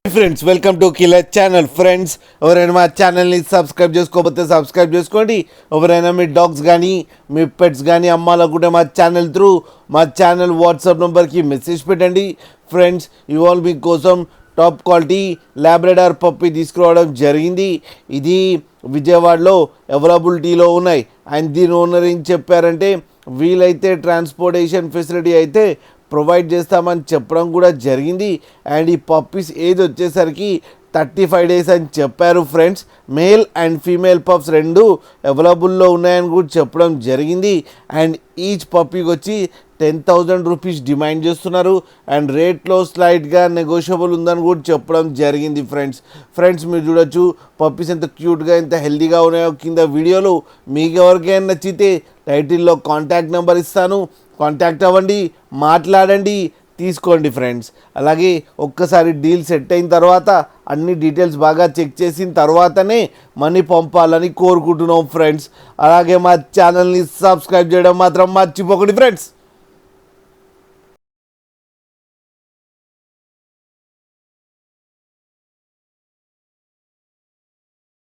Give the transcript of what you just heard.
Friends welcome to killer channel. Friends ఎవరైనా మా ఛానల్ని సబ్స్క్రైబ్ చేసుకోకపోతే సబ్స్క్రైబ్ చేసుకోండి. ఎవరైనా మీ డాగ్స్ కానీ మీ పెట్స్ కానీ అమ్మాలనుకుంటే మా ఛానల్ త్రూ మా ఛానల్ వాట్సాప్ నెంబర్కి మెసేజ్ పెట్టండి. ఫ్రెండ్స్ ఇవాళ మీకోసం టాప్ క్వాలిటీ లాబ్రడార్ పప్పి తీసుకురావడం జరిగింది. ఇది విజయవాడలో అవైలబిలిటీలో ఉన్నాయి. అండ్ దీని ఓనర్ ఏం చెప్పారంటే వీలైతే ట్రాన్స్పోర్టేషన్ ఫెసిలిటీ అయితే ప్రొవైడ్ చేస్తామని చెప్పడం కూడా జరిగింది. అండ్ ఈ పప్పీస్ ఏజ్ వచ్చేసరికి 35 days అని చెప్పారు. Friends male and female pups రెండు అవైలబుల్లో ఉన్నాయని కూడా చెప్పడం జరిగింది. అండ్ ఈచ్ పప్పీకి వచ్చి 10,000 రూపీస్ డిమాండ్ చేస్తున్నారు. అండ్ రేట్లో స్లైడ్గా నెగోషియబుల్ ఉందని కూడా చెప్పడం జరిగింది. ఫ్రెండ్స్ మీరు చూడొచ్చు పప్పీస్ ఎంత క్యూట్గా ఎంత హెల్తీగా ఉన్నాయో. కింద వీడియోలో మీకు ఎవరికైనా నచ్చితే టైటిల్లో కాంటాక్ట్ నెంబర్ ఇస్తాను, కాంటాక్ట్ అవ్వండి, మాట్లాడండి, తీసుకోండి. ఫ్రెండ్స్ అలాగే ఒక్కసారి డీల్ సెట్ అయిన తర్వాత అన్ని డీటెయిల్స్ బాగా చెక్ చేసిన తర్వాతనే మనీ పంపాలని కోరుకుంటున్నాం. ఫ్రెండ్స్ అలాగే మా ఛానల్ని సబ్స్క్రైబ్ చేయడం మాత్రం మర్చిపోకండి. ఫ్రెండ్స్